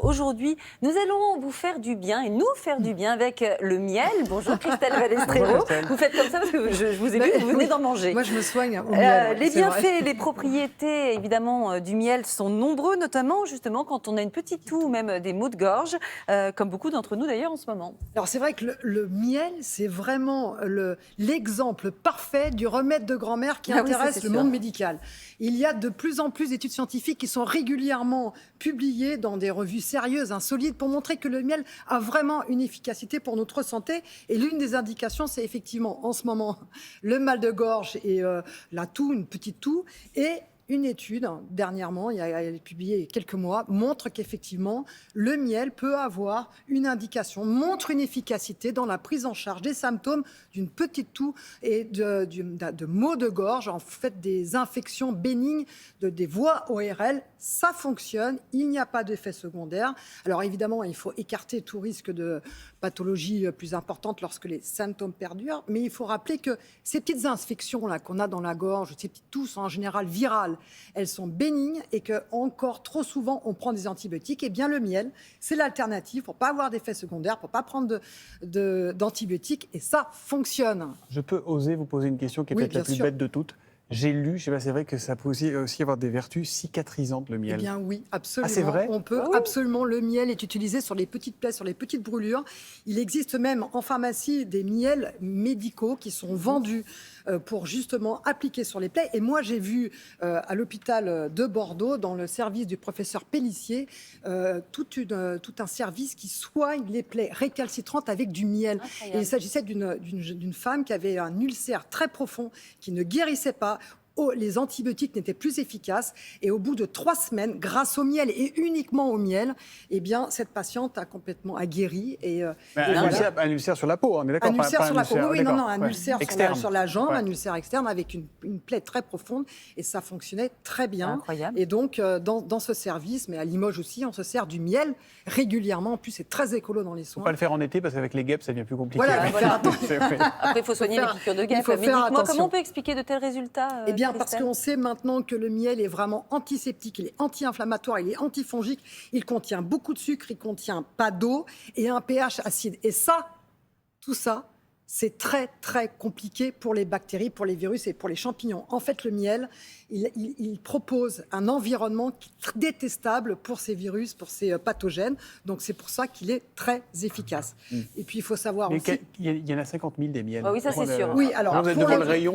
Aujourd'hui, nous allons vous faire du bien et nous faire du bien avec le miel. Bonjour Christelle Balestrero. Vous faites comme ça parce que je vous ai vu, vous venez d'en manger. Moi, je me soigne au miel. Les bienfaits, les propriétés, évidemment, du miel sont nombreux, notamment justement quand on a une petite toux ou même des maux de gorge, comme beaucoup d'entre nous d'ailleurs en ce moment. Alors, c'est vrai que le miel, c'est vraiment l'exemple parfait du remède de grand-mère qui intéresse le monde médical. Il y a de plus en plus d'études scientifiques qui sont régulièrement publiées dans des revues sérieuses, solides, pour montrer que le miel a vraiment une efficacité pour notre santé. Et l'une des indications, c'est effectivement, en ce moment, le mal de gorge et la toux, une petite toux. Et une étude, dernièrement, elle est publiée il y a quelques mois, montre qu'effectivement, le miel peut avoir une indication, montre une efficacité dans la prise en charge des symptômes d'une petite toux et de maux de gorge, en fait des infections bénignes des voies ORL. Ça fonctionne, il n'y a pas d'effet secondaire. Alors évidemment, il faut écarter tout risque de pathologie plus importante lorsque les symptômes perdurent, mais il faut rappeler que ces petites infections-là qu'on a dans la gorge, ces petites tousses en général virales, elles sont bénignes et que encore trop souvent on prend des antibiotiques. Et bien le miel, c'est l'alternative pour pas avoir d'effets secondaires, pour pas prendre d'antibiotiques, et ça fonctionne. Je peux oser vous poser une question qui est peut-être la plus bête de toutes. J'ai lu, je sais pas, c'est vrai que ça peut aussi avoir des vertus cicatrisantes, le miel. Eh bien oui, absolument. Ah, c'est vrai ? On peut absolument. Le miel est utilisé sur les petites plaies, sur les petites brûlures. Il existe même en pharmacie des miels médicaux qui sont vendus pour justement appliquer sur les plaies. Et moi, j'ai vu à l'hôpital de Bordeaux, dans le service du professeur Pellissier, tout un service qui soigne les plaies récalcitrantes avec du miel. Et il s'agissait d'une femme qui avait un ulcère très profond, qui ne guérissait pas. Les antibiotiques n'étaient plus efficaces, et au bout de 3 semaines, grâce au miel et uniquement au miel, eh bien, cette patiente a guéri. Un ulcère sur la peau, on est d'accord. Un ulcère sur la peau, oui, non, un ulcère sur la jambe, ouais. Un ulcère externe avec une plaie très profonde, et ça fonctionnait très bien. Incroyable. Et donc, dans ce service, mais à Limoges aussi, on se sert du miel régulièrement. En plus, c'est très écolo dans les soins. Il ne faut pas le faire en été parce qu'avec les guêpes, ça devient plus compliqué. Voilà. Après, il faut soigner les piqûres de guêpes. Mais dites-moi, comment on peut expliquer de tels résultats Eh bien, parce qu'on sait maintenant que le miel est vraiment antiseptique, il est anti-inflammatoire, il est antifongique, il contient beaucoup de sucre, il contient pas d'eau et un pH acide. Et ça, tout ça, c'est très, très compliqué pour les bactéries, pour les virus et pour les champignons. En fait, le miel, il propose un environnement détestable pour ces virus, pour ces pathogènes. Donc, c'est pour ça qu'il est très efficace. Et puis, il faut savoir aussi... Il y en a 50 000 des miels. Oui, ça, c'est sûr. Oui, alors... Vous êtes devant le rayon.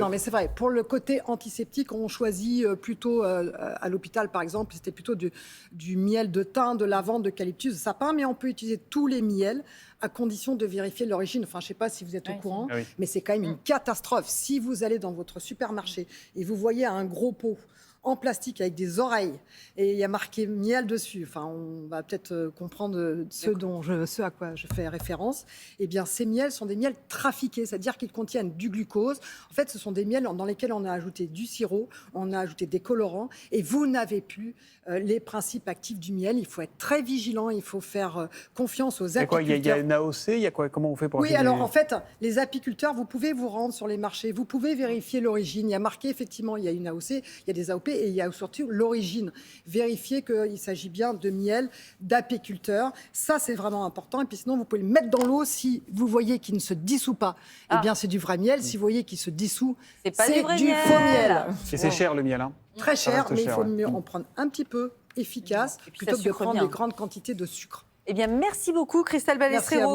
Mais c'est vrai. Pour le côté antiseptique, on choisit plutôt, à l'hôpital, par exemple, c'était plutôt du miel de thym, de lavande, d'eucalyptus, de sapin. Mais on peut utiliser tous les miels à condition de vérifier l'origine. Enfin, je ne sais pas si vous êtes au courant, mais c'est quand même une catastrophe. Si vous allez dans votre supermarché et vous voyez un gros pot en plastique avec des oreilles et il y a marqué miel dessus, enfin, on va peut-être comprendre ce à quoi je fais référence. Eh bien, ces miels sont des miels trafiqués, c'est-à-dire qu'ils contiennent du glucose. En fait, ce sont des miels dans lesquels on a ajouté du sirop, on a ajouté des colorants, et vous n'avez plus les principes actifs du miel. Il faut être très vigilant, il faut faire confiance aux apiculteurs. Il y a une AOC, il y a quoi ? Comment on fait pour... Oui, alors en fait, les apiculteurs, vous pouvez vous rendre sur les marchés, vous pouvez vérifier l'origine. Il y a marqué, effectivement, il y a une AOC, il y a des AOP, et il y a surtout l'origine. Vérifier qu'il s'agit bien de miel d'apiculteurs. Ça, c'est vraiment important. Et puis sinon, vous pouvez le mettre dans l'eau. Si vous voyez qu'il ne se dissout pas, eh bien, c'est du vrai miel. Si vous voyez qu'il se dissout, c'est du faux miel. Et c'est cher, le miel, hein. Très cher, mais il faut mieux en prendre un petit peu, efficace, plutôt que de prendre des grandes quantités de sucre. Eh bien, merci beaucoup, Christelle Balestrero.